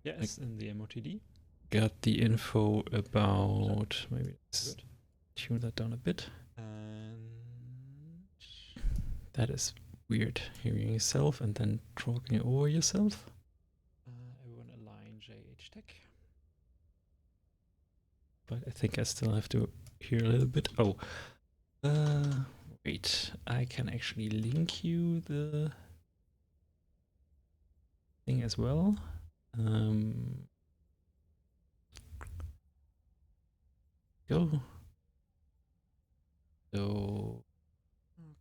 Yes, in the MOTD. Got the info about, maybe let's tune that down a bit. And that is weird, hearing yourself and then talking over yourself. everyone align JH Tech. But I think I still have to hear a little bit. Oh, wait, I can actually link you the thing as well. Go. So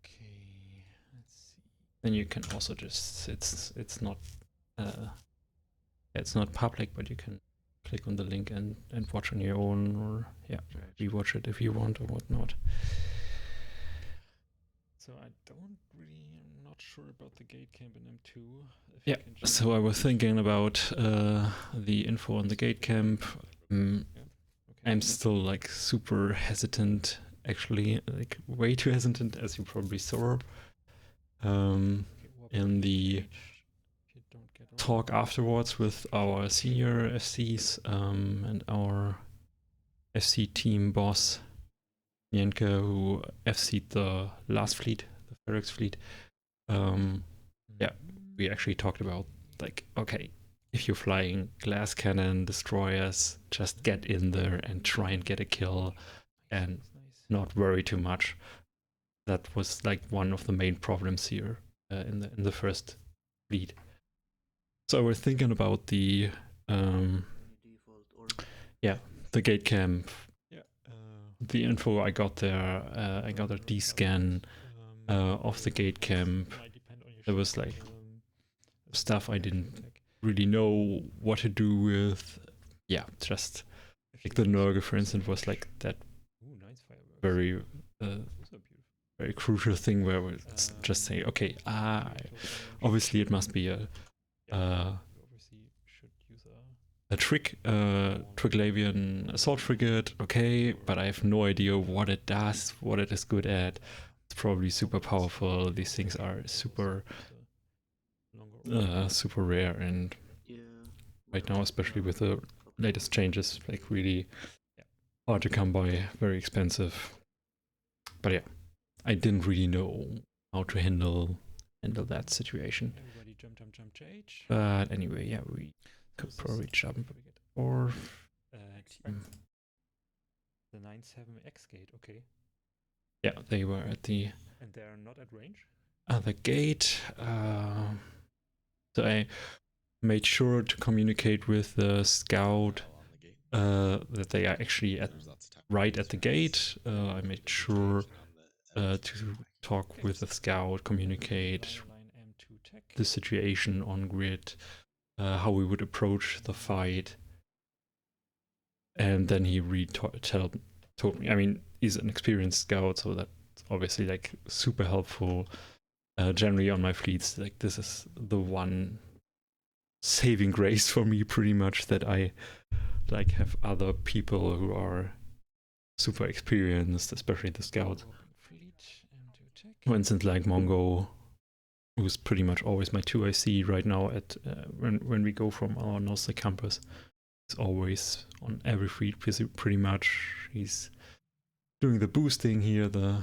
Okay, let's see. then you can also just it's not public, but you can click on the link and watch on your own, or rewatch it if you want or whatnot. So I'm not sure about the gate camp in M2. Yeah, so I was thinking about the info on the gate camp. I'm still like super hesitant, actually, like way too hesitant, as you probably saw. In the talk afterwards with our senior FCs and our FC team boss, Jenke, who FC'd the last fleet, the Ferex fleet. Yeah, we actually talked about, like, okay, if you're flying Glasscannon destroyers, just get in there and try and get a kill and not worry too much. That was like one of the main problems here in the first fleet. So we're thinking about the the gate camp. The info I got there, I got a D-scan of the gate camp. There was like stuff I didn't really know what to do with. Yeah, just like the Nurgle, for instance, was like that very very crucial thing where we just say, okay, obviously it must be a Triglavian assault frigate, okay, but I have no idea what it does, what it is good at. It's probably super powerful. These things are super rare, and right now, especially with the latest changes, like really hard to come by, very expensive. But yeah, I didn't really know how to handle that situation. But anyway, yeah, we could probably jump or the 97X gate, okay. Yeah, they were at the... And they're not at range? The gate. So I made sure to communicate with the scout that they are actually right at the gate. I made sure to talk with the scout, communicate the situation on grid, how we would approach the fight. And then he told me, I mean, he's an experienced scout, so that's obviously like super helpful. Generally on my fleets, like this is the one saving grace for me, pretty much, that I like have other people who are super experienced, especially the scout. For instance, like Mongo, who's pretty much always my 2IC right now at when we go from our Nostra campus. He's always on every fleet pretty much. He's doing the boosting here, the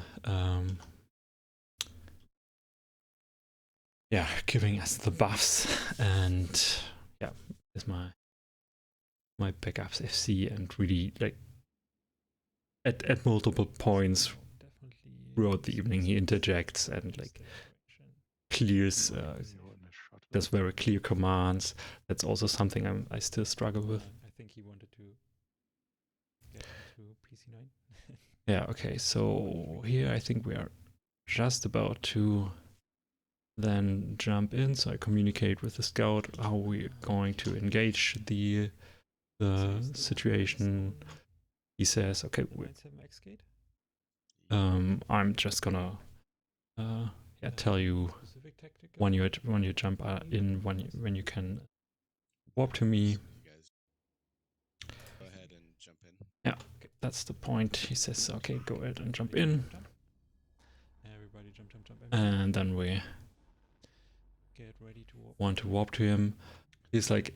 giving us the buffs, and yeah, is my backups FC, and really like at multiple points throughout the evening he interjects and like clears, does very clear commands. That's also something I still struggle with. I think he wanted to get into PC9. Yeah, okay, so here I think we are just about to then jump in. So I communicate with the scout how we're going to engage the situation. He says, okay, I'm just gonna tell you when you jump in, when you can warp to me. Go ahead and jump in. Yeah, okay, that's the point. He says, okay, go ahead and jump in. Everybody jump. And then we get ready to warp. Want to warp to him. He's like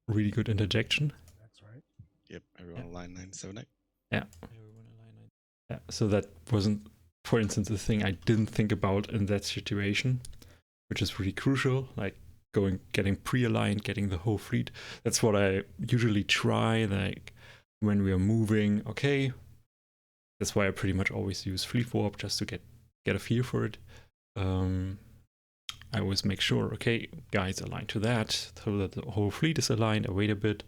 really good interjection. That's right. Yep, everyone align 978. Yeah. Everyone align. Yeah. So that wasn't, for instance, the thing I didn't think about in that situation, which is really crucial. Like getting pre-aligned, getting the whole fleet. That's what I usually try. Like when we are moving, okay. That's why I pretty much always use fleet warp just to get a feel for it. I always make sure, okay, guys align to that, so that the whole fleet is aligned. I wait a bit,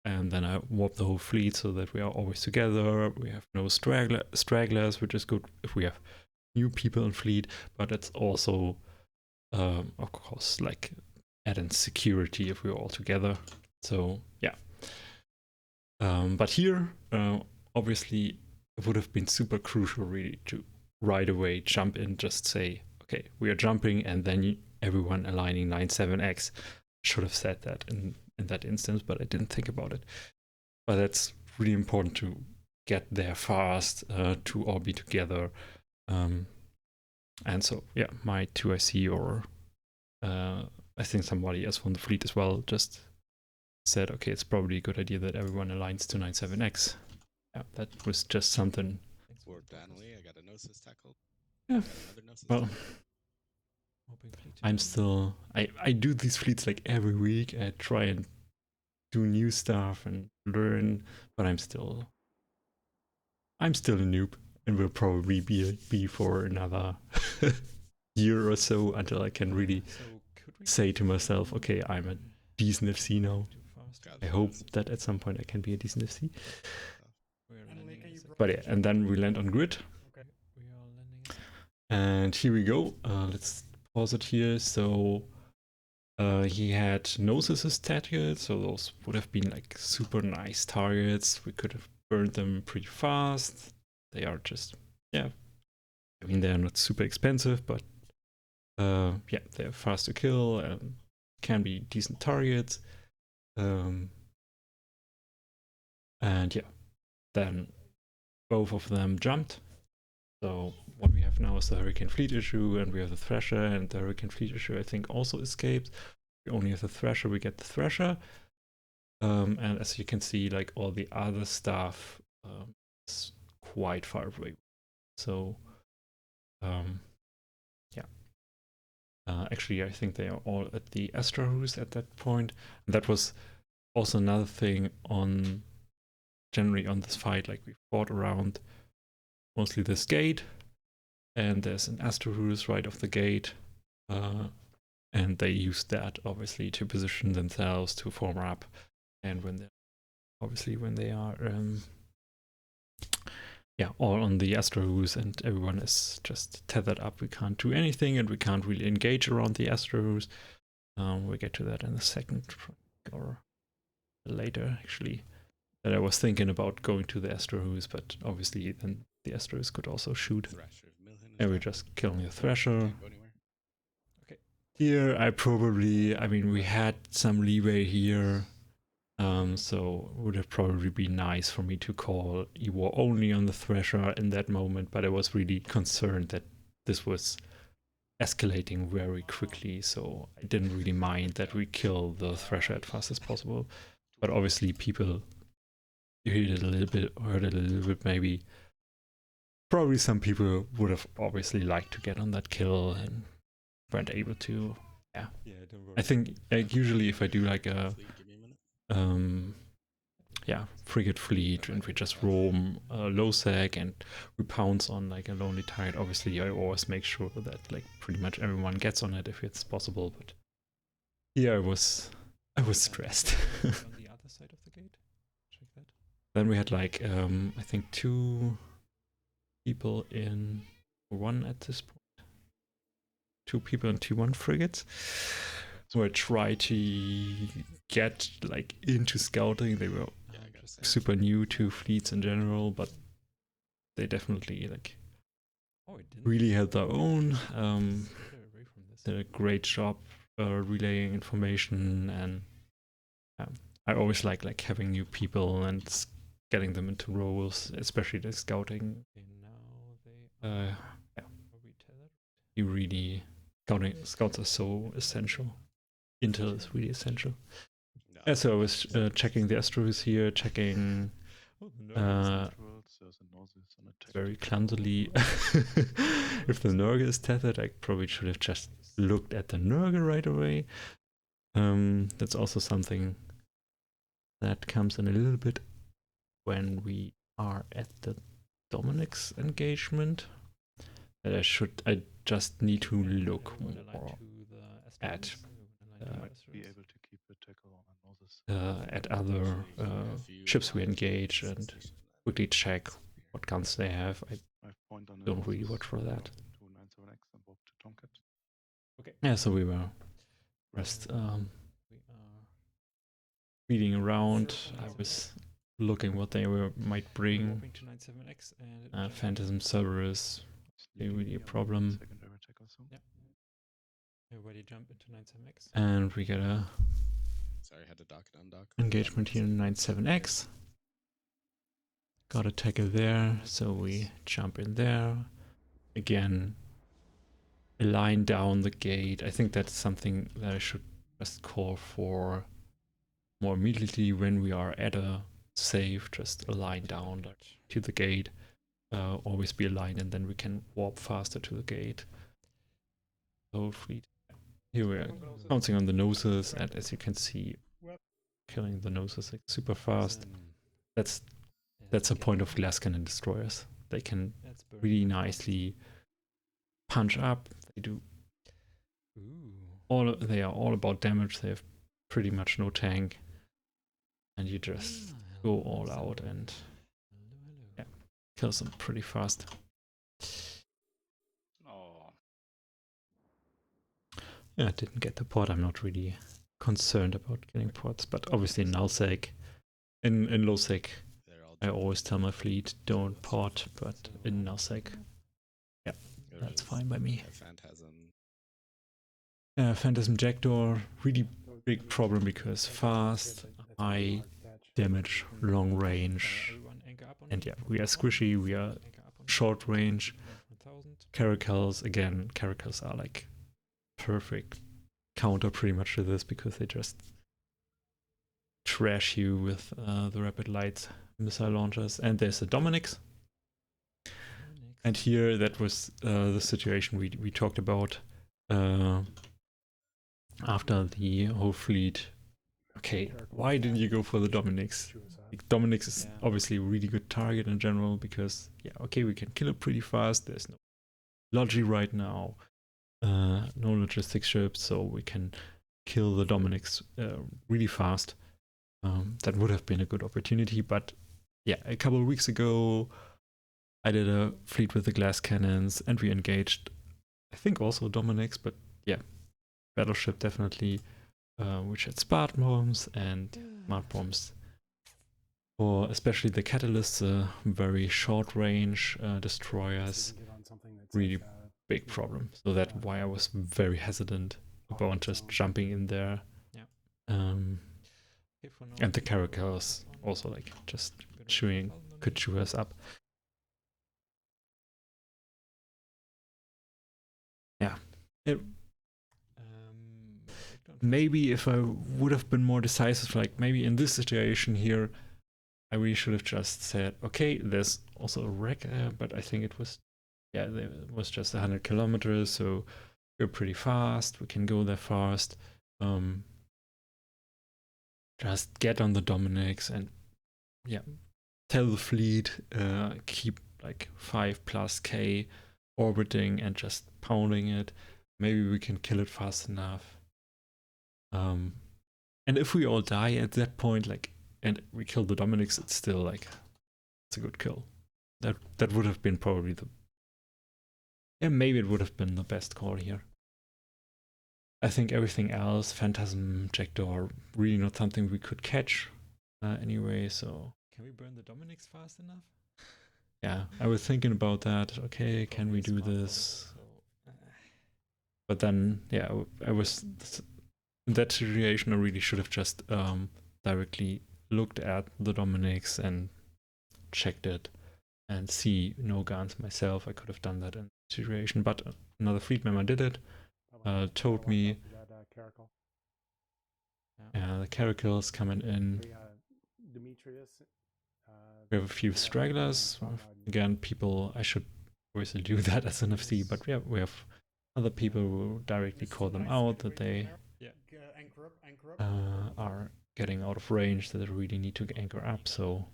and then I warp the whole fleet so that we are always together. We have no stragglers, which is good if we have new people in fleet, but it's also, of course, like add-in security if we're all together. So yeah. But here, obviously, it would have been super crucial really to right away jump in, just say, okay, we are jumping, and then everyone aligning 97x. Should have said that in that instance, but I didn't think about it. But that's really important to get there fast, to all be together. And so, yeah, my 2IC or I think somebody else from the fleet as well just said, okay, it's probably a good idea that everyone aligns to 97x. Yeah, that was just something. For Danley, I got a Gnosis tackled. Yeah. Another Gnosis Well, tackled. I'm still, I do these fleets like every week. I try and do new stuff and learn, but I'm still a noob, and will probably be for another year or so until I can really say to myself, okay, I'm a decent FC now. I hope that at some point I can be a decent FC. But yeah, and then we land on grid. Okay. We are landing. And here we go. Let's pause it here. So he had Gnosis as targets, so those would have been like super nice targets. We could have burned them pretty fast. They are just, yeah. I mean, they're not super expensive, but yeah, they're fast to kill and can be decent targets. And yeah, then both of them jumped. So what we have now is the Hurricane Fleet issue, and we have the Thresher, and the Hurricane Fleet issue I think also escaped. We only have the Thresher, we get the Thresher. And as you can see, like all the other stuff is quite far away. So yeah. Actually, I think they are all at the Astra Roost at that point. And that was also another thing on generally on this fight, like we fought around mostly this gate, and there's an Astra Roost right off the gate. And they use that obviously to position themselves to form up, and when they are yeah, all on the Asteroids and everyone is just tethered up, we can't do anything and we can't really engage around the Asteroids. We'll get to that in a second or later actually. That I was thinking about going to the Asteroids, but obviously then the Asteroids could also shoot. And we're just killing the Thresher. Here, I mean, we had some leeway here, so it would have probably been nice for me to call Ewar only on the Thresher in that moment, but I was really concerned that this was escalating very quickly, so I didn't really mind that we kill the Thresher as fast as possible. But obviously people heard it a little bit maybe. Probably some people would have obviously liked to get on that kill and weren't able to. Yeah, I think usually if I do like a yeah, frigate fleet and we just roam low sec and we pounce on like a lonely target, obviously I always make sure that like pretty much everyone gets on it if it's possible. But here I was stressed. On the other side of the gate. Check that. Then we had like I think 2 people in 1 at this point. 2 people in T1 frigates. So I tried to get like into scouting. They were super new to fleets in general, but they definitely like really held their own. Did a great job relaying information, and I always like having new people and getting them into roles, especially the scouting. Yeah. You really scouts are so essential. Intel is really essential. No, Yeah, so I was checking the Astros here, checking very clumsily if the Nurgle is tethered. I probably should have just looked at the Nurgle right away. That's also something that comes in a little bit when we are at the Dominic's engagement. That I just need to look more at other ships we engage and quickly check what guns they have. I don't really watch for that. Okay. Yeah, so we were just reading around. I was looking what they might bring. Phantasm Cerberus, really a problem. Everybody jump into 97X. And we get a Sorry, I had to dock and undock. engagement here in 97X. Got a tackle there, so we jump in there. Again, align down the gate. I think that's something that I should just call for more immediately when we are at a save. Just align down to the gate. Always be aligned, and then we can warp faster to the gate. Whole fleet. Here we are bouncing on the noses, and as you can see, killing the noses like super fast. That's a point of Glasscannon destroyers. They can really nicely punch up. They do they are all about damage. They have pretty much no tank, and you just go all out and yeah, kill them pretty fast. Yeah, I didn't get the port. I'm not really concerned about getting ports, but obviously in nullsec, in lowsec, I always tell my fleet don't port, but in nullsec, yeah, that's fine by me. Phantasm Jackdaw, really big problem because fast, high damage, long range, and yeah, we are squishy, we are short range. Caracals, again, Caracals are like perfect counter pretty much to this because they just trash you with the rapid light missile launchers. And there's the Dominic's. And here that was the situation we talked about after the whole fleet. Okay, why didn't you go for the Dominic's? Like, Dominic's is obviously a really good target in general because, yeah, okay, we can kill it pretty fast. There's no logi right now, no logistics ships, so we can kill the Dominic's really fast. That would have been a good opportunity, but yeah, a couple of weeks ago, I did a fleet with the Glasscannons, and we engaged, I think also Dominic's, but yeah, battleship definitely, which had Spart bombs and smart bombs. For especially the catalysts, very short range destroyers, really big problem. So that's why I was very hesitant about just jumping in there. And the Caracals also like just could chew us up. Yeah. Maybe if I would have been more decisive, like maybe in this situation here, I really should have just said, okay, there's also a wreck, but I think it was, yeah, it was just 100 kilometers, so we're pretty fast, we can go there fast. Just get on the Dominic's and, yeah, tell the fleet, keep like 5+K orbiting and just pounding it. Maybe we can kill it fast enough. And if we all die at that point, like, and we kill the Dominic's, it's still like, it's a good kill. That would have been probably maybe it would have been the best call here. I think everything else, Phantasm, Jackdaw, really not something we could catch anyway, so. Can we burn the Dominic's fast enough? Yeah, I was thinking about that. Okay, can we do this? But then, yeah, I was in that situation. I really should have just directly looked at the Dominic's and checked it and see no guns myself. I could have done that in the situation, but another fleet member did it. Told me The Caracals coming in. We have a few stragglers. Again, people, I should obviously do that as an FC, but yeah, we have other people who directly call them out that they are getting out of range, that they really need to anchor up, so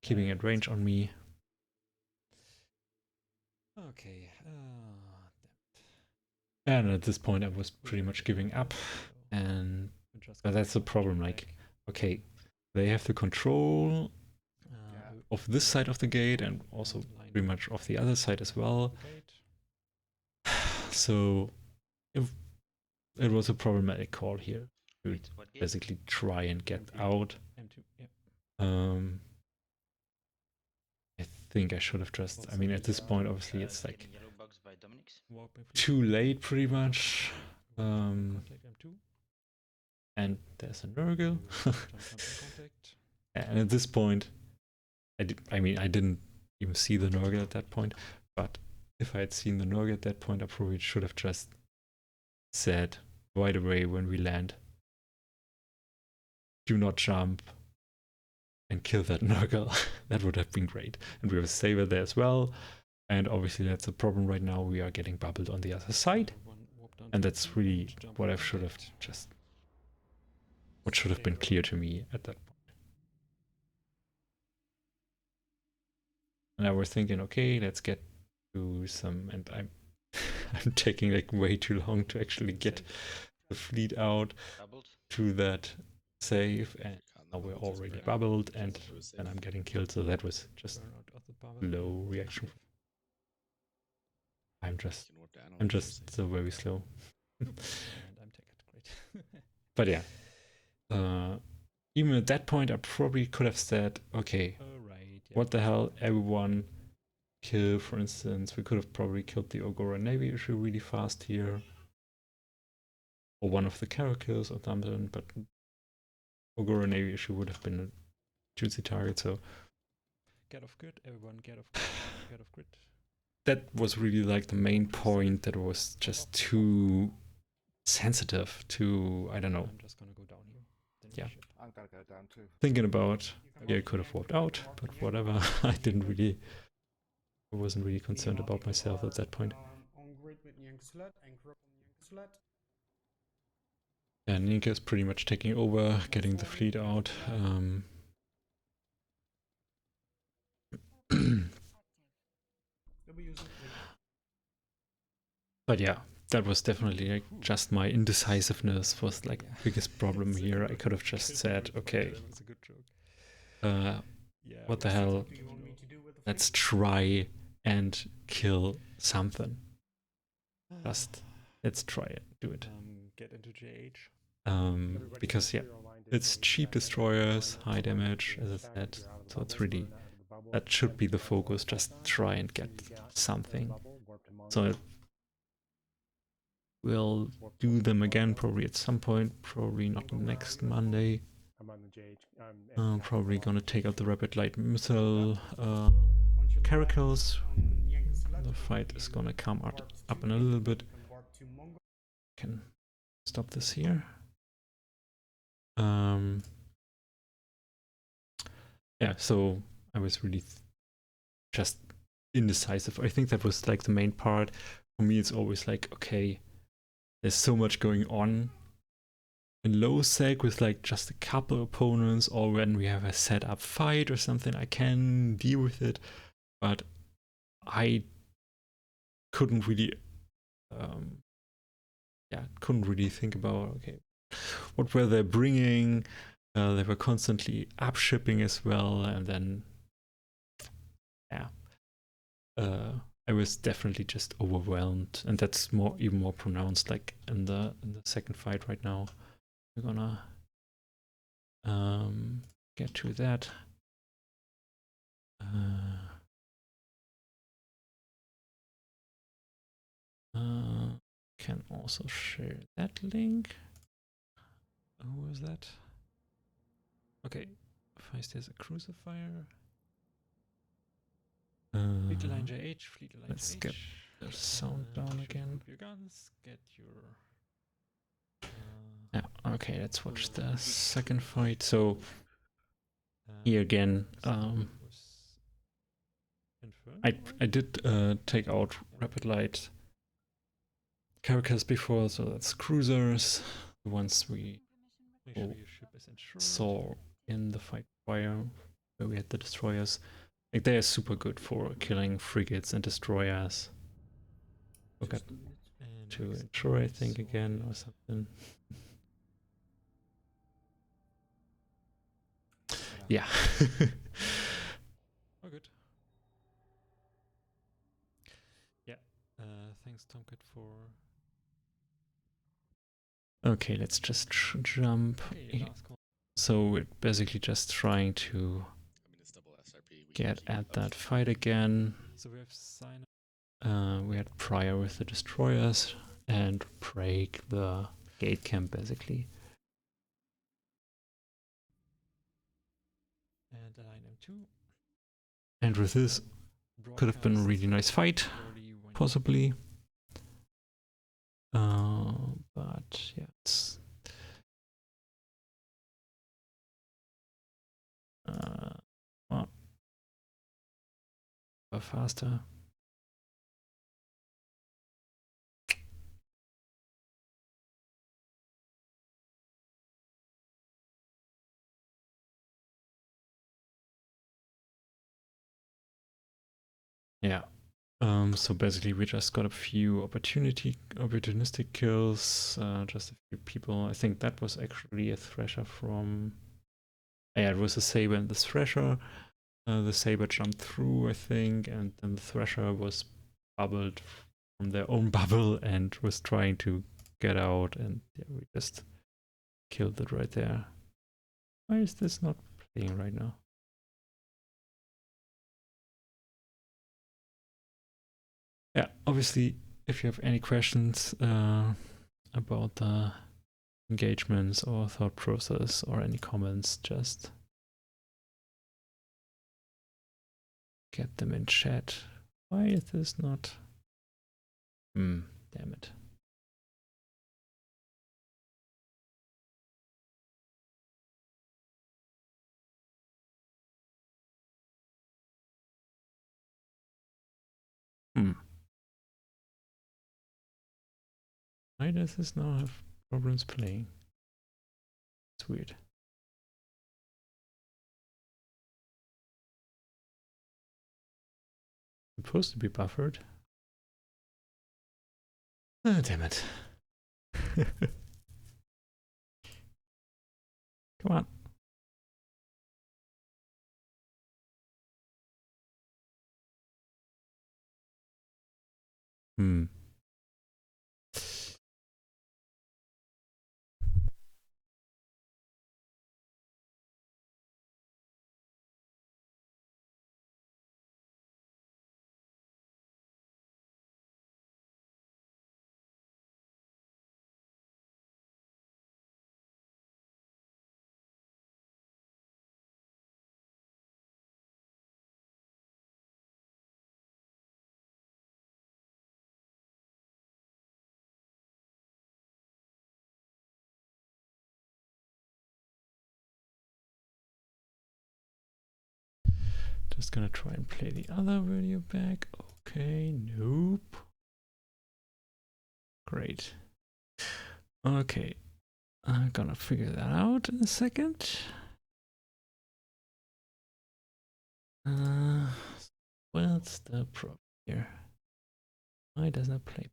keeping at range on me. Okay. And at this point I was pretty much giving up, and but that's the problem, like, okay, they have the control of this side of the gate and also pretty much of the other side as well. So it was a problematic call here to basically try and get out. I think I should have just, I mean, at this point, obviously, it's like too late pretty much. And there's a Nurgle. And at this point, I mean, I didn't even see the Nurgle at that point, but if I had seen the Nurgle at that point, I probably should have just said right away when we land, do not jump and kill that Nurgle. That would have been great. And we have a Saber there as well. And obviously that's a problem right now. We are getting bubbled on the other side. And that's really what I should have just, what should have been clear to me at that point. And I was thinking, okay, let's get to some, and I'm I'm taking like way too long to actually get the fleet out to that save, and now we're already bubbled, and then I'm getting killed, so that was just low reaction. I'm just so very slow. But yeah, even at that point, I probably could have said, okay, what the hell, everyone kill, for instance, we could have probably killed the Ogora Navy issue really fast here. Or one of the Caracals or something, but Ogora Navy issue would have been a juicy target, so get off grid, everyone get off grid. That was really like the main point, that was just too sensitive to, I don't know. I'm just gonna go down here. Yeah. I'm gonna go down too. Thinking about, yeah, I could have walked out, but whatever. I wasn't really concerned about myself at that point. On grid with Nyank anchor up on Nyank. Yeah, Ninka is pretty much taking over, getting the fleet out. But yeah, that was definitely like just my indecisiveness was like the biggest problem here. I could have just said, okay, what the hell, let's try and kill something. Just let's try it, do it. Get into JH. Because yeah, it's cheap destroyers, high damage, as I said, so it's really, that should be the focus, just try and get something. So we'll do them again probably at some point, probably not next Monday. I'm probably gonna take out the rapid light missile Caracals. The fight is gonna come up in a little bit. Can stop this here. Yeah, so I was really just indecisive. I think that was like the main part. For me, it's always like, okay, there's so much going on in low sec with like just a couple opponents, or when we have a set up fight or something, I can deal with it. But I couldn't really, couldn't really think about, okay, what were they bringing? They were constantly up shipping as well, and then, yeah, I was definitely just overwhelmed, and that's even more pronounced like in the second fight right now. We're gonna get to that. Can also share that link. Who was that? Okay, Feist has a crucifier. Fleet line JH, fleet line Let's JH. get the sound down again. Your guns, get your Yeah. Okay, let's watch the second fight. So here again, I did take out Rapid Light Caracals before, so that's cruisers, the ones we saw in the fight prior, where we had the destroyers. Like, they are super good for killing frigates and destroyers. Look at to intro, I think, again, or something. Yeah. Oh, good. Yeah. Thanks, Tomcat, for. Okay, let's just jump. So we're basically just trying to I mean, it's double SRP. We get can keep at that fight again. So we have we had Prior with the destroyers and break the gate camp basically. And align M2. And with this, could have been a really nice fight, possibly. But yeah, it's well, faster. Yeah. So basically we just got a few opportunistic kills, just a few people. I think that was actually a Thresher from... Yeah, it was a Saber and the Thresher. The Saber jumped through, I think, and then the Thresher was bubbled from their own bubble and was trying to get out, and yeah, we just killed it right there. Why is this not playing right now? Yeah, obviously, if you have any questions about the engagements or thought process or any comments, just get them in chat. Why is this not? Damn it. Why does this now have problems playing? It's weird. Supposed to be buffered. Oh, damn it. Come on. Just gonna try and play the other video back. Okay, nope. Great. Okay, I'm gonna figure that out in a second. What's the problem here? Why doesn't it play?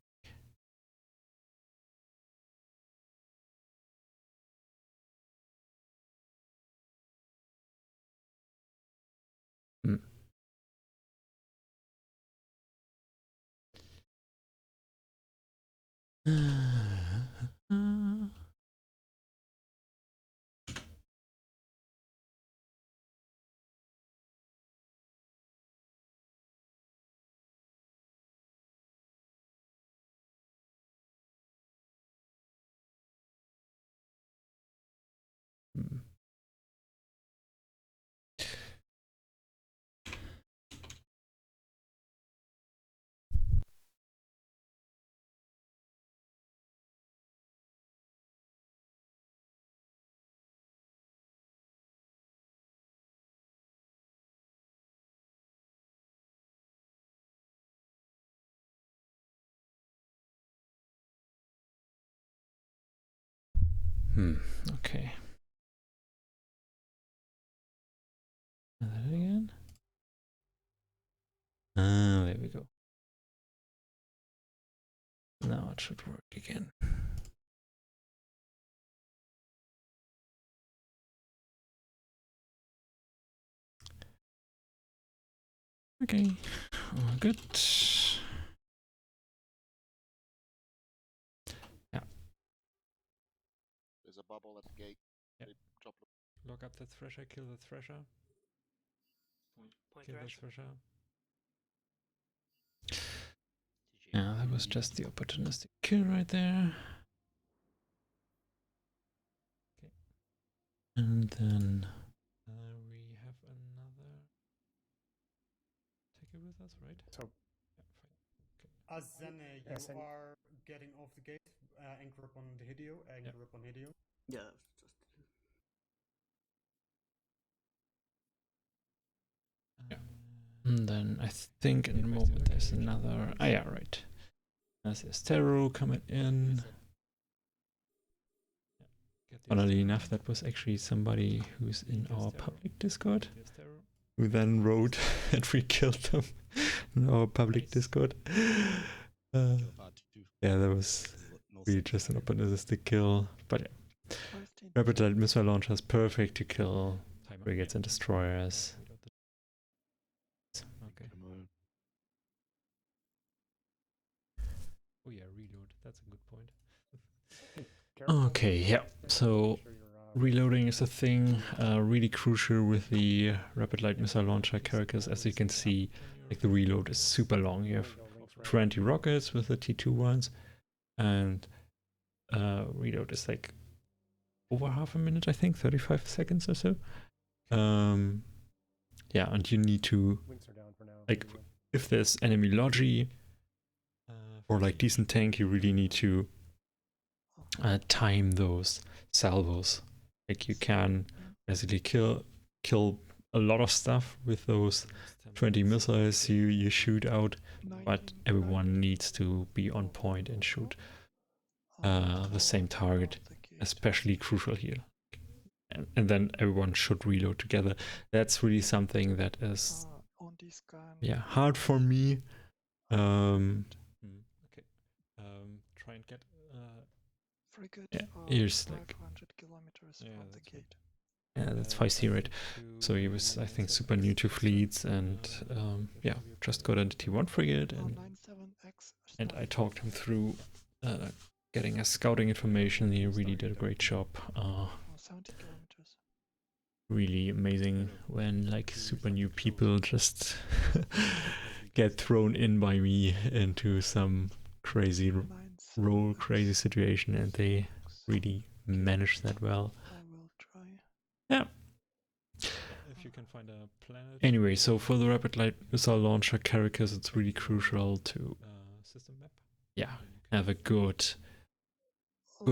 Okay. And that again. There we go. Now it should work again. Okay, all good. Yeah. There's a bubble at the gate. Yep. They drop the Lock up that thresher, kill the thresher. Point Kill the thresh. thresher. Yeah, that was just the opportunistic kill right there. Okay. And then We have another taker with us, right? So, Yeah, fine. as then Yes, you and- are getting off the gate, anchor up on the Hideo, anchor up on Hideo. Yeah, just Yeah. And then I think in a moment there's another. Ah, yeah, right. There's Estero coming in. Get the Funnily Estero. enough, that was actually somebody who's in Get the our Estero. public Discord, Get the Estero. who then wrote and we killed them in our public Nice. Discord. Kill part 2. Yeah, that was No really sense just an in it. opportunistic kill. But yeah, Rapid Light Missile Launcher is perfect to kill Timer. frigates and destroyers. Okay. Oh yeah, reload. That's a good point. Caracals, Okay, yeah. So make sure you're, reloading is a thing really crucial with the Rapid Light Missile Launcher Caracals. As you can see, like the reload is super long. You have 20 rockets with the T2 ones, and reload is like over half a minute, I think, 35 seconds or so. Yeah, and you need to, Links are down for now. like, if there's enemy logi or like decent tank, you really need to time those salvos. Like you can basically kill a lot of stuff with those 20 missiles you shoot out, but everyone needs to be on point and shoot the same target, especially crucial here. And then everyone should reload together. That's really something that is hard for me. Okay. Try and get. Yeah, here's like, 500 kilometers Yeah, from the that's right. gate. yeah, that's feisty, right? So he was, I think, super new to fleets, and yeah, just got a T1 frigate, and 97X I talked him through getting us scouting information. He really did a great job. 70 kilometers. Really amazing when like super new people just get thrown in by me into some crazy role, crazy situation, and they really manage that well. I will try. Yeah. If you can find a planet. Anyway, so for the Rapid Light Missile Launcher Caracals, it's really crucial to System map. have a good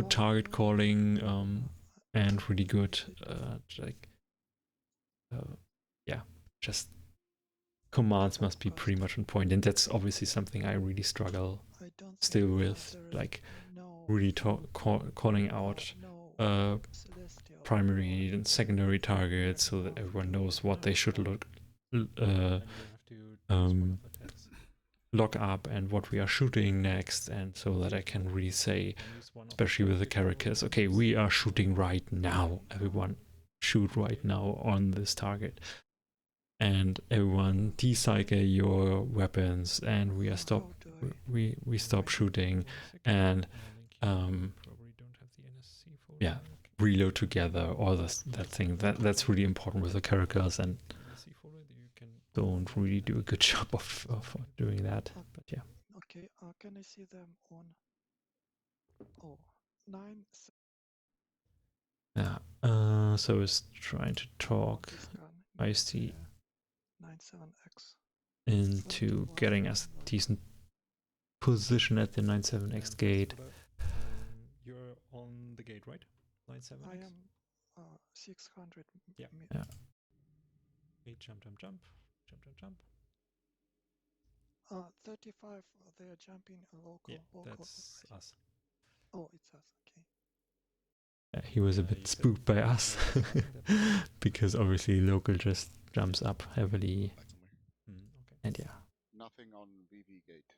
target calling and really good just commands must be pretty much on point, and that's obviously something I really struggle still with, like really calling out primary and secondary targets so that everyone knows what they should And you have to lock up and what we are shooting next, and so that I can really say, especially with the Caracals, okay, we are shooting right now, everyone shoot right now on this target, and everyone decycle your weapons, and we stop shooting, and yeah, reload together, all that thing. That's really important with the Caracals, and don't really do a good job of doing that. But yeah. Okay, can I see them on? Oh, 9. Yeah. So it's trying to talk IST 97X. into getting us a decent position at the 97X gate. You're on the gate, right? 97X? I am 600. Yeah. Yeah. Eight, jump, jump, jump. Jump, jump, jump. 35, they're jumping local. Yeah, local. that's us. Oh, it's us. Okay. he was a bit spooked by us because obviously local just jumps up heavily, Back somewhere. and yeah, Nothing on VV gate.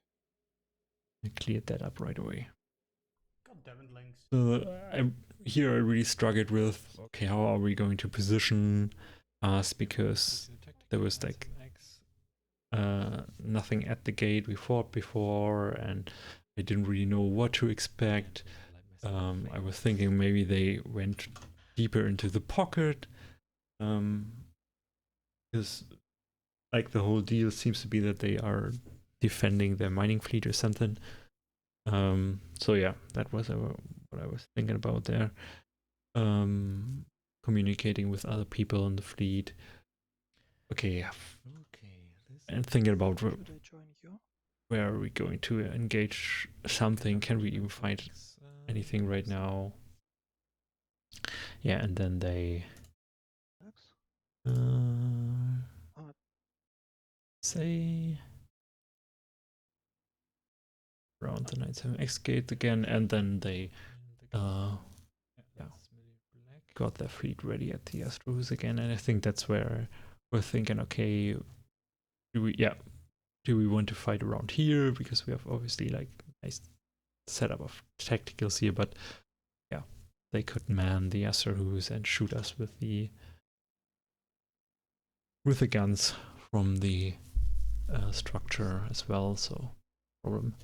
I cleared that up right away. God damn it, Lynx. So here I really struggled with, okay, how are we going to position us, because there was like nothing at the gate we fought before, and I didn't really know what to expect. I was thinking maybe they went deeper into the pocket, because like the whole deal seems to be that they are defending their mining fleet or something. So yeah, that was what I was thinking about there. Communicating with other people in the fleet. Okay, and thinking about Should I join you? where are we going to engage something? Can we even find anything right now? Yeah, and then they say around the 97X gate again, and then they got their fleet ready at the Astros again, and I think that's where we're thinking, okay, do we want to fight around here, because we have obviously like nice setup of tacticals here, but yeah, they could man the Astros and shoot us with the guns from the structure as well, so problem.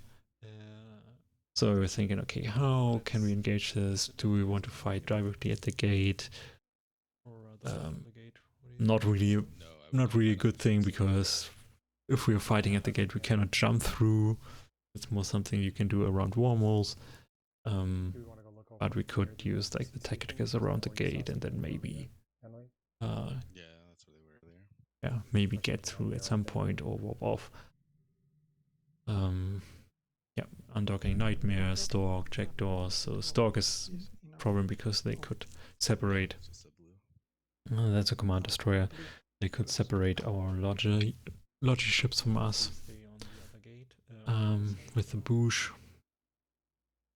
So we're thinking, okay, how can we engage this? Do we want to fight directly at the gate? Not really a good thing, because if we are fighting at the gate, we cannot jump through. It's more something you can do around wormholes. But we could use like the tacticals around the gate, and then maybe Yeah, that's where they were there. yeah, maybe get through at some point or warp off. Yeah, undocking Nightmare, Stork, Jackdaws. So Stork is problem because they could separate. Just a blue. That's a command destroyer. They could separate our logi ships from us with the Boosh.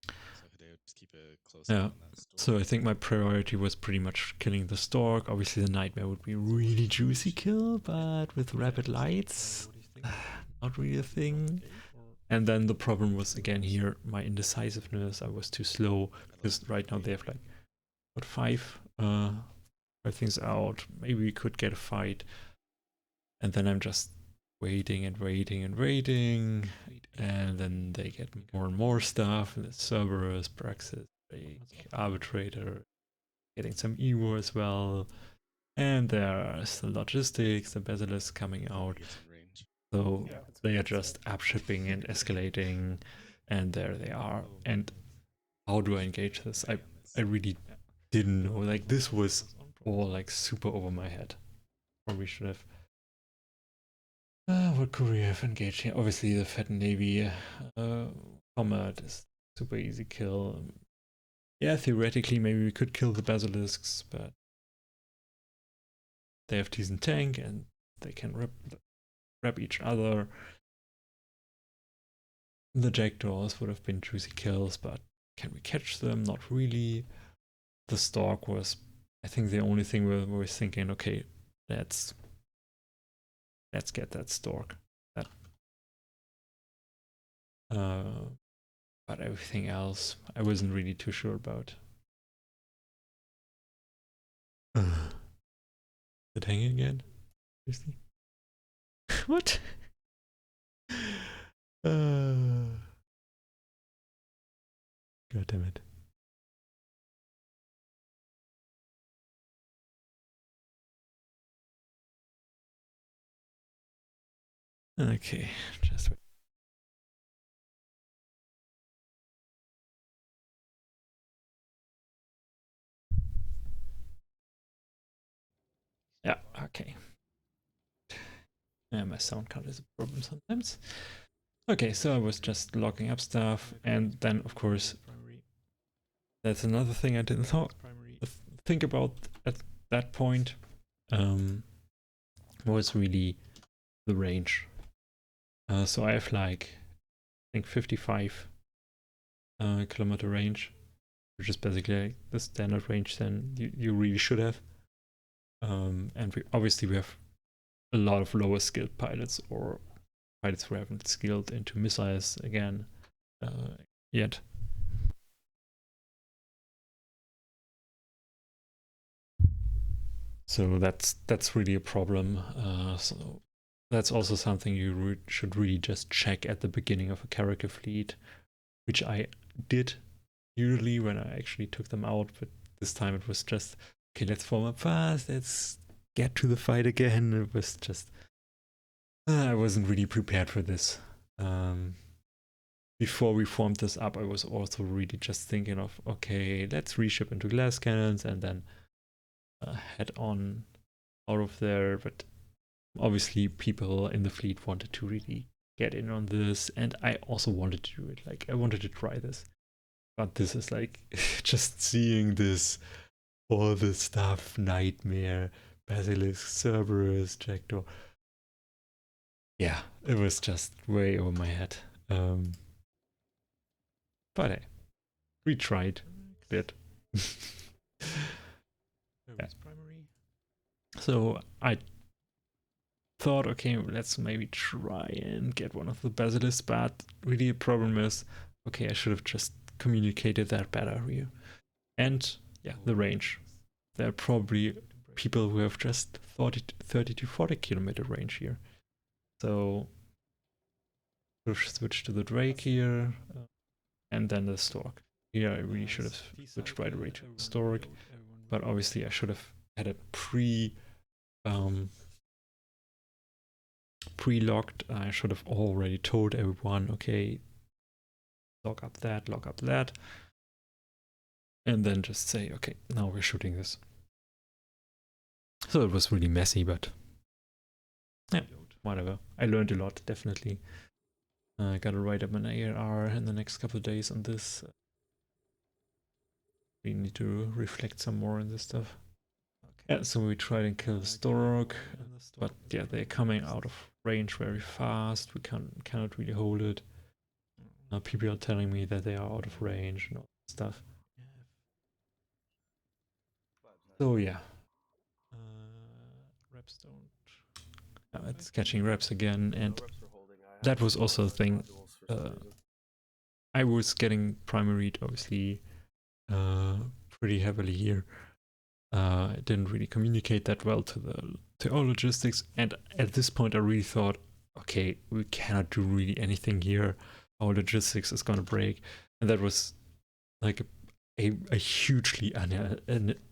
So they would just keep a close Yeah. eye on that store. So I think my priority was pretty much killing the Stork. Obviously the Nightmare would be a really juicy kill, but with rapid lights, not really a thing. And then the problem was again here, my indecisiveness. I was too slow, because right now they have like, what, five things out. Maybe we could get a fight. And then I'm just waiting and waiting and waiting. And then they get more and more stuff. And the Cerberus, Praxis, Arbitrator, getting some Evo as well. And there's the logistics, the Basilisk coming out. Gets in range. So they are just upshipping and escalating, and there they are. And how do I engage this? I really didn't know. Like, this was all like super over my head. Probably should have. What could we have engaged here? Obviously the Fat Navy Comet is super easy kill. Yeah, theoretically maybe we could kill the Basilisks, but they have decent tank and they can grab each other. The Jackdaws would have been juicy kills, but can we catch them? Not really. The Stork was, I think, the only thing we were thinking, okay, let's get that Stork. But everything else I wasn't really too sure about. Is it hanging again? Seriously? What? God damn it. Okay, just wait. Yeah, okay. Yeah, my sound card is a problem sometimes. Okay, so I was just locking up stuff, and then of course that's another thing I didn't think about at that point. Was really the range. So I have like, I think 55 kilometer range. which is basically like the standard range then you really should have. And obviously we have a lot of lower skilled pilots or pilots who haven't skilled into missiles again yet. So that's really a problem. So that's also something you should really just check at the beginning of a Caracal fleet, which I did usually when I actually took them out, but this time it was just, okay, let's form up fast, let's get to the fight again. It was just, I wasn't really prepared for this. Before we formed this up, I was also really just thinking of, okay, let's reship into Glasscannons and then head on out of there. But obviously people in the fleet wanted to really get in on this, and I also wanted to do it. Like, I wanted to try this. But this is like, just seeing this, all this stuff, Nightmare, Basilisk, Cerberus, Jackdaw. Yeah, it was just way over my head. But hey, we tried a bit. Yeah. Primary. So I thought, okay, let's maybe try and get one of the Basilisks, but really the problem is, okay, I should have just communicated that better here. And yeah, the range. There are probably people who have just 30 to 40 kilometer range here. So we'll switch to the Drake here, and then the Stork. Here I really should have switched right away to the Stork, but obviously I should have had a pre-locked. I should have already told everyone, okay, lock up that, and then just say, okay, now we're shooting this. So it was really messy, but yeah, whatever. I learned a lot, definitely. I gotta write up an ARR in the next couple of days on this. We need to reflect some more on this stuff. Yeah, so we tried and kill the Stork, but yeah, they're coming out of range very fast. We cannot really hold it. People are telling me that they are out of range and all that stuff. So yeah. Reps don't. It's catching reps again, and that was also a thing. I was getting primaried, obviously, pretty heavily here. I didn't really communicate that well to our logistics, and at this point I really thought, okay, we cannot do really anything here. Our logistics is gonna break, and that was like a hugely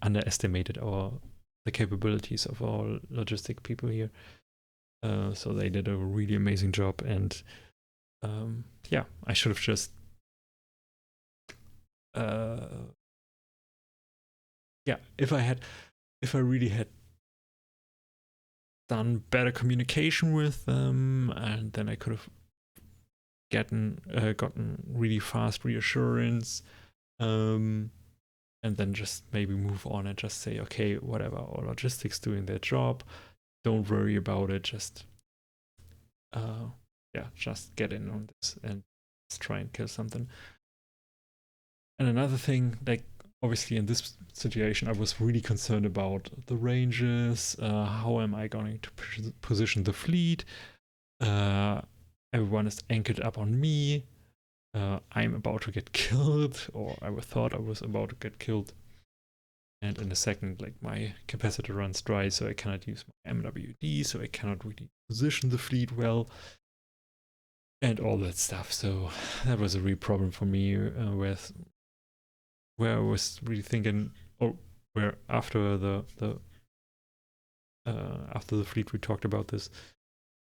underestimated the capabilities of our logistic people here. So they did a really amazing job, and yeah, I should have just yeah, if I really had done better communication with them, and then I could have gotten really fast reassurance, and then just maybe move on and just say, okay, whatever, our logistics doing their job, don't worry about it, just yeah, just get in on this and let's try and kill something. And another thing, like, obviously in this situation I was really concerned about the ranges, how am I going to position the fleet. Everyone is anchored up on me. I'm about to get killed, or I thought I was about to get killed. And in a second, like, my capacitor runs dry, so I cannot use my MWD, so I cannot really position the fleet well, and all that stuff. So that was a real problem for me, where I was really thinking, or where after the fleet we talked about this,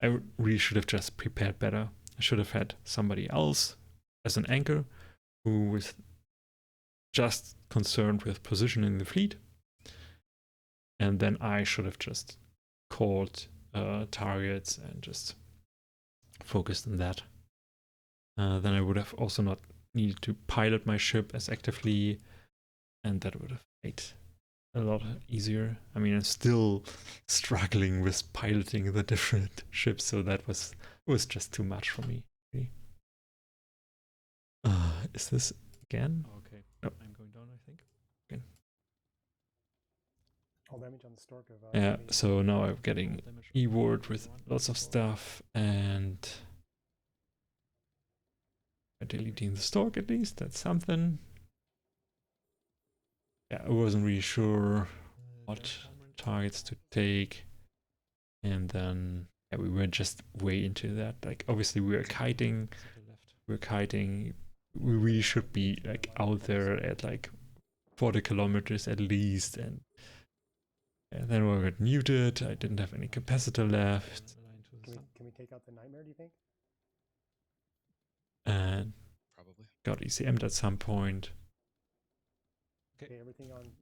I really should have just prepared better. I should have had somebody else as an anchor who was just concerned with positioning the fleet, and then I should have just called targets and just focused on that. Then I would have also not needed to pilot my ship as actively, and that would have made a lot easier. I mean, I'm still struggling with piloting the different ships, so that was just too much for me. Really. Is this again? Okay. Oh. I'm going down fall damage on the stork of Yeah, enemy. so now I'm getting E-ward with lots of stuff, and deleting the stork at least, that's something. Yeah, I wasn't really sure what targets to take, and then yeah, we were just way into that. Like obviously we were kiting, we really should be like out there at like 40 kilometers at least, and then we got muted. I didn't have any capacitor left, Can we take out the nightmare, do you think? and Probably. got ECM'd at some point. Okay, everything on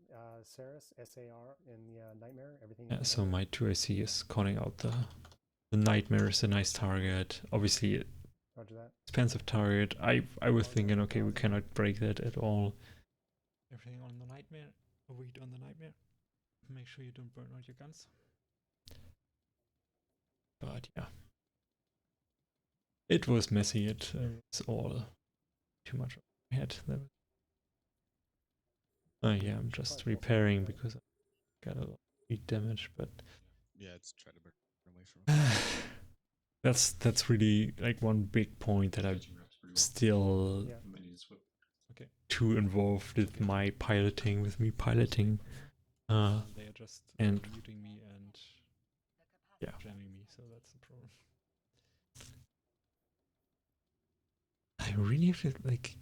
Saris, SAR, and the nightmare, everything. Yeah, on so nightmare? my 2IC is calling out the nightmare is a nice target. Obviously Roger that. expensive target. I was thinking, okay, we cannot break that at all. Everything on the nightmare. Read on the nightmare. Make sure you don't burn out your guns. But yeah, it was messy. It was all too much of my head. Yeah, I'm just repairing because I got a lot of heat damage, but Yeah, it's try to burn away from. that's really like one big point that I'm still Yeah. too involved with my piloting, with me piloting. They are just and muting me and yeah. jamming me, so that's the problem. I really have to, like,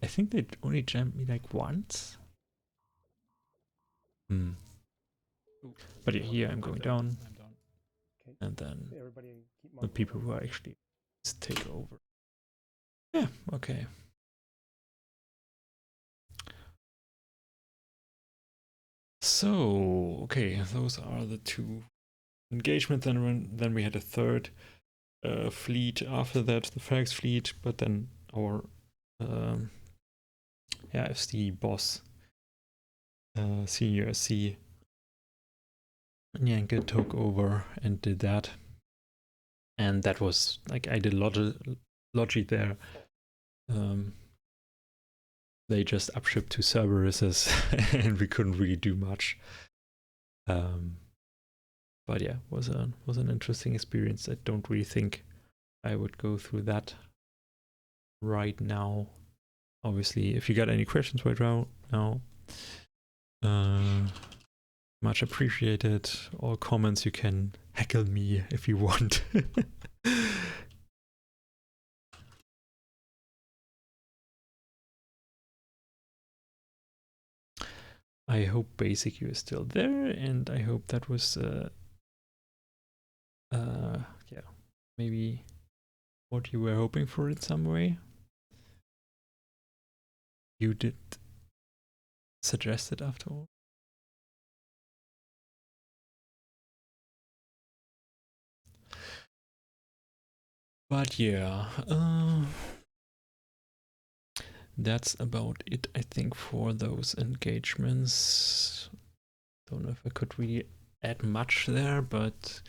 I think they only jammed me like once. But yeah, here I'm going down, I'm down. Okay. and then Everybody keep the monitoring people who that. are actually take over. Yeah, okay. So, okay, those are the two engagements. Then we had a third fleet after that, the Frags fleet, but then our FD boss, senior SC, Nyanka took over and did that. And that was like, I did logi there. They just upshipped to Cerberuses and we couldn't really do much. But yeah, was an interesting experience. I don't really think I would go through that right now. Obviously, if you got any questions right now, much appreciated. All comments, you can heckle me if you want. I hope Basic U is still there, and I hope that was yeah, maybe what you were hoping for in some way. You did suggest it after all. But yeah, that's about it, I think, for those engagements. Don't know if I could really add much there, but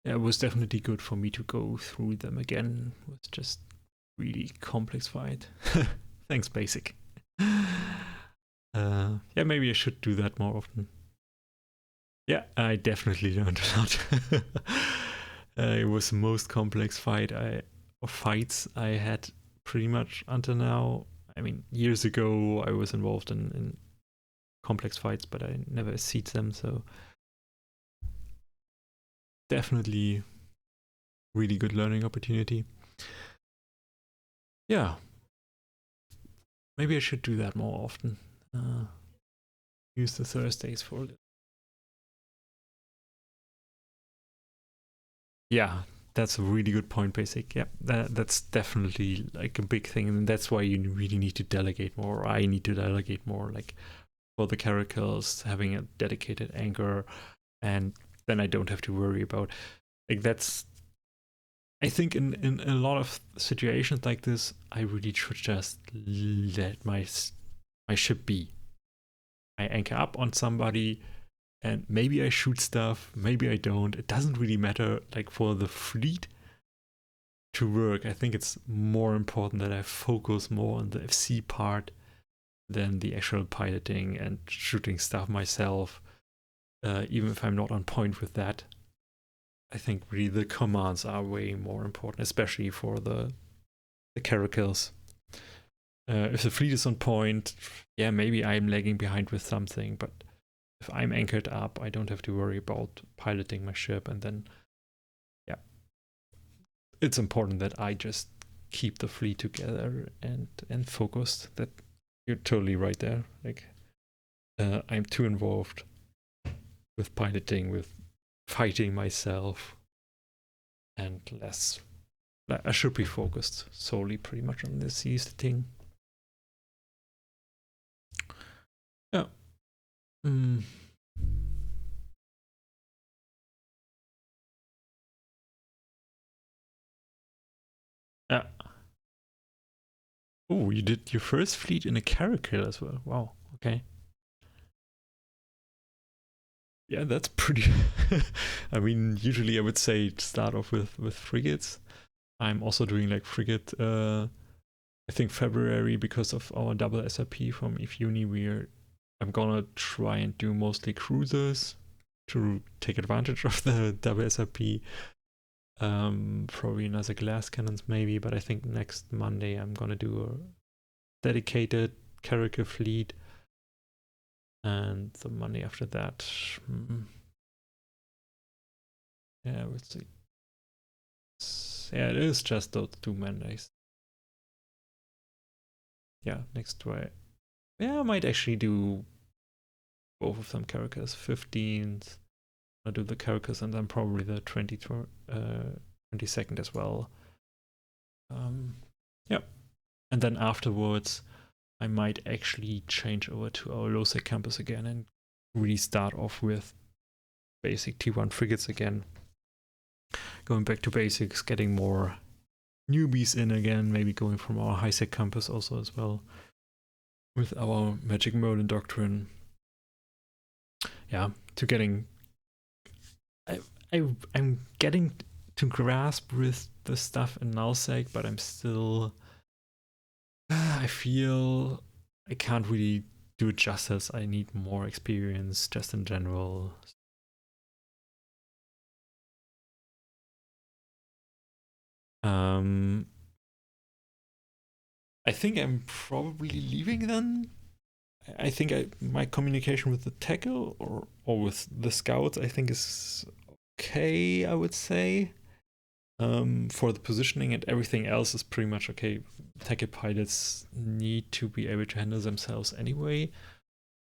yeah, it was definitely good for me to go through them again. It was just really complex fight. Thanks, Basic. Yeah, maybe I should do that more often. Yeah, I definitely learned a lot. It was the most complex fights I had pretty much until now. I mean, years ago I was involved in complex fights, but I never seed them, so definitely really good learning opportunity. Yeah, maybe I should do that more often. Use the Thursdays for it. Yeah, that's a really good point, Basic. Yeah, that's definitely like a big thing, and that's why you really need to delegate more. I need to delegate more, like for the Caracals, having a dedicated anchor, and then I don't have to worry about, like, that's, I think in a lot of situations like this, I really should just let my ship be. I anchor up on somebody, and maybe I shoot stuff, maybe I don't. It doesn't really matter. Like, for the fleet to work, I think it's more important that I focus more on the FC part than the actual piloting and shooting stuff myself, even if I'm not on point with that. I think really the commands are way more important, especially for the Caracals. If the fleet is on point, yeah, maybe I'm lagging behind with something, but if I'm anchored up, I don't have to worry about piloting my ship. And then, yeah, it's important that I just keep the fleet together and focused. That you're totally right there. Like, I'm too involved with piloting, with fighting myself, and less. I should be focused solely pretty much on this thing. Yeah. Yeah. Oh, you did your first fleet in a Caracal as well. Wow. Okay. Yeah, that's pretty. I mean, usually I would say start off with frigates. I'm also doing like frigate. I think February, because of our double SRP from ETH Uni, I'm gonna try and do mostly cruisers to take advantage of the double SRP. Probably another Glasscannons maybe, but I think next Monday I'm gonna do a dedicated Caracal fleet, and the Monday after that, yeah, we'll see. Yeah, it is just those 2 Mondays. Yeah, next way. Yeah, I might actually do both of them Caracals. 15th, I'll do the Caracals, and then probably the 22nd as well. Yeah, and then afterwards, I might actually change over to our low-sec campus again and really start off with basic T1 frigates again. Going back to basics, getting more newbies in again, maybe going from our high-sec campus also as well with our Magic Merlin doctrine. Yeah, to getting... I'm getting to grasp with the stuff in nullsec, but I'm still... I feel I can't really do it justice. I need more experience just in general. I think I'm probably leaving then. I think my communication with the tackle or with the scouts, I think is okay, I would say. For the positioning and everything else is pretty much okay. Tackle pilots need to be able to handle themselves anyway.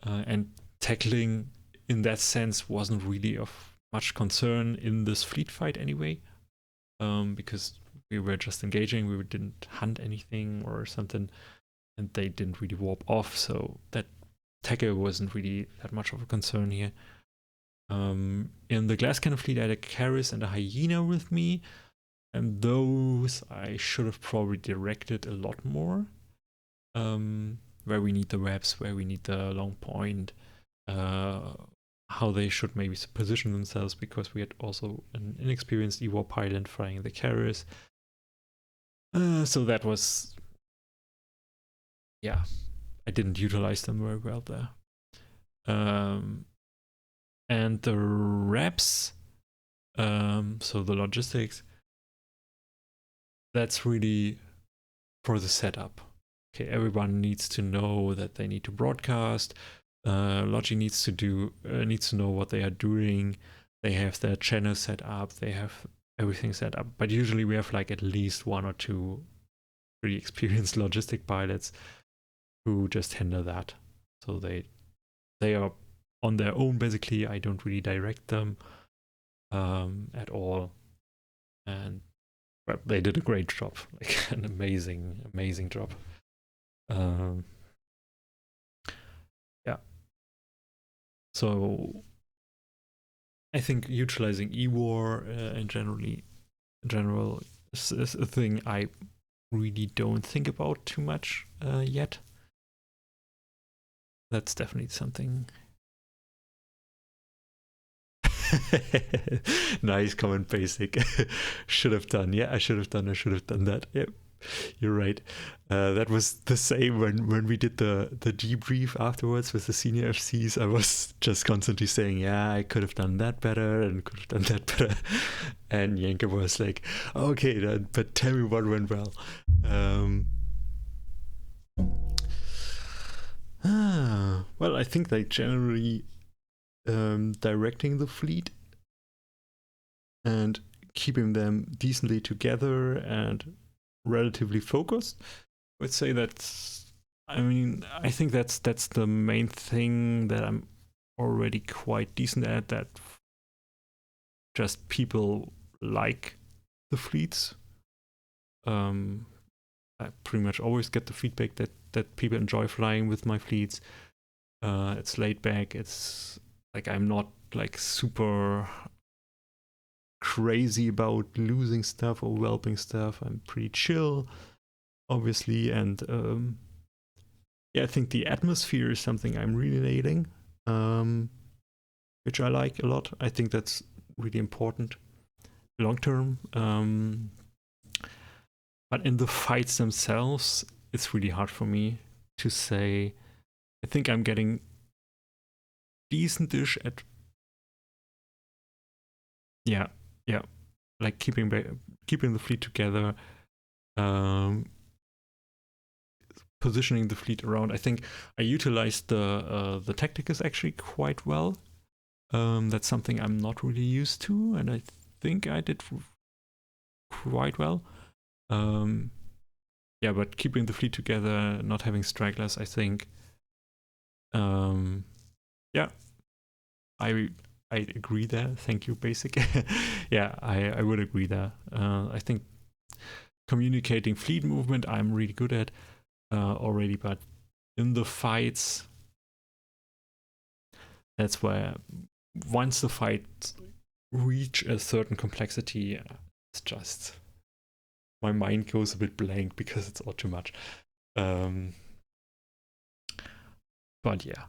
And tackling in that sense wasn't really of much concern in this fleet fight anyway. Because we were just engaging, we didn't hunt anything or something, and they didn't really warp off, so that tackle wasn't really that much of a concern here. In the Glasscannon fleet, I had a Caris and a Hyena with me, and those I should have probably directed a lot more. Where we need the webs, where we need the long point, how they should maybe position themselves, because we had also an inexperienced EWAR pilot flying the Caris. So that was, yeah, I didn't utilize them very well there. And the reps, so the logistics, that's really for the setup. Okay, everyone needs to know that they need to broadcast. Logi needs to know what they are doing. They have their channel set up. They have everything set up. But usually we have like at least 1 or 2 pretty experienced logistic pilots who just handle that. So they are on their own basically. I don't really direct them at all. And well, they did a great job, like an amazing job. Yeah. So I think utilizing EWAR in general is a thing I really don't think about too much yet. That's definitely something. Nice comment, basic. Should have done. Yeah, I should have done that. Yep. You're right. That was the same when we did the debrief afterwards with the senior FCs. I was just constantly saying, yeah, I could have done that better and could have done that better. And Jenke was like, okay, then, but tell me what went well. Well, I think like generally directing the fleet and keeping them decently together and relatively focused. I would say that's, I think that's the main thing that I'm already quite decent at, that just people like the fleets. I pretty much always get the feedback that people enjoy flying with my fleets. It's laid back. It's like I'm not like super crazy about losing stuff or whelping stuff. I'm pretty chill, obviously, and yeah, I think the atmosphere is something I'm really nailing, which I like a lot. I think that's really important long term. But in the fights themselves, it's really hard for me to say. I think I'm getting decent-ish at, yeah, like keeping the fleet together, positioning the fleet around. I think I utilized the tactics actually quite well. That's something I'm not really used to, and I think I did quite well. Yeah, but keeping the fleet together, not having stragglers, I think. Yeah, I agree there. Thank you, Basic. Yeah, I would agree there. I think communicating fleet movement I'm really good at already, but in the fights, that's where once the fights reach a certain complexity, it's just my mind goes a bit blank because it's all too much. But yeah,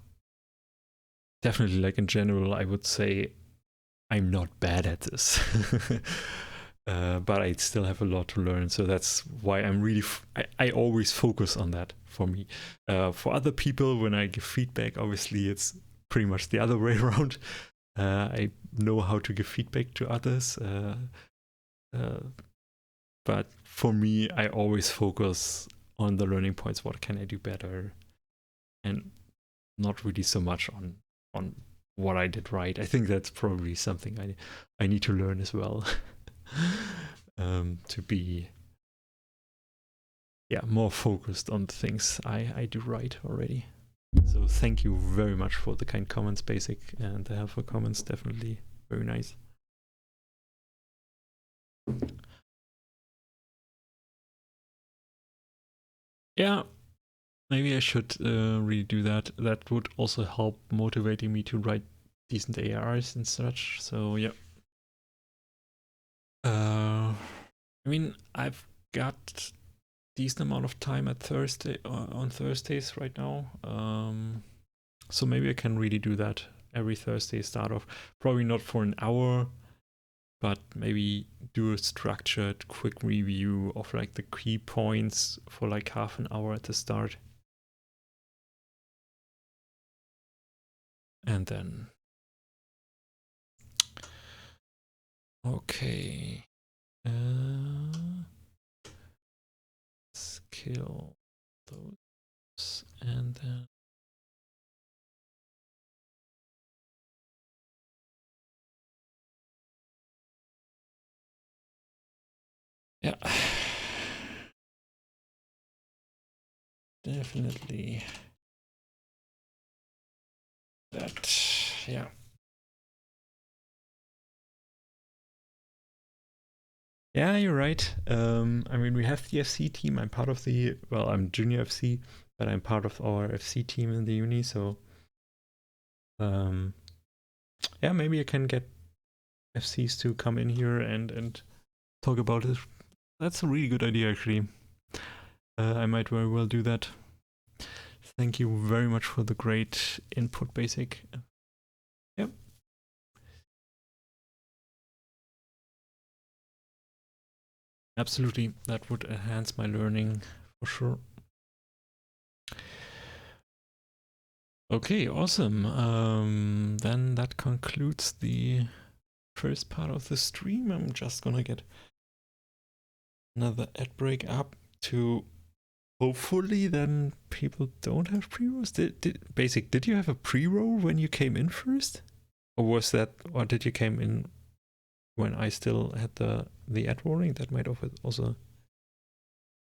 definitely, like in general, I would say I'm not bad at this. But I still have a lot to learn, so that's why I'm really I always focus on that for me. For other people, when I give feedback, obviously it's pretty much the other way around. I know how to give feedback to others, but for me, I always focus on the learning points. What can I do better? And not really so much on what I did right. I think that's probably something I need to learn as well. To be more focused on the things I do right already. So thank you very much for the kind comments, Basic, and the helpful comments. Definitely very nice. Yeah, maybe I should really do that. That would also help motivating me to write decent ARs and such. So yeah. I mean, I've got decent amount of time at on Thursdays right now. So maybe I can really do that every Thursday start off. Probably not for an hour, but maybe do a structured quick review of like the key points for like half an hour at the start. And then, okay. Let's kill those and then yeah, definitely that, yeah. Yeah, you're right. I mean, we have the FC team. I'm part of the, well, I'm junior FC, but I'm part of our FC team in the uni. So, yeah, maybe I can get FCs to come in here and talk about it. That's a really good idea, actually. I might very well do that. Thank you very much for the great input, Basic. Yep. Absolutely, that would enhance my learning for sure. Okay, awesome. Then that concludes the first part of the stream. I'm just gonna get another ad break up to hopefully then people don't have pre-rolls. Did you have a pre-roll when you came in first? Or did you came in when I still had the ad rolling? That might also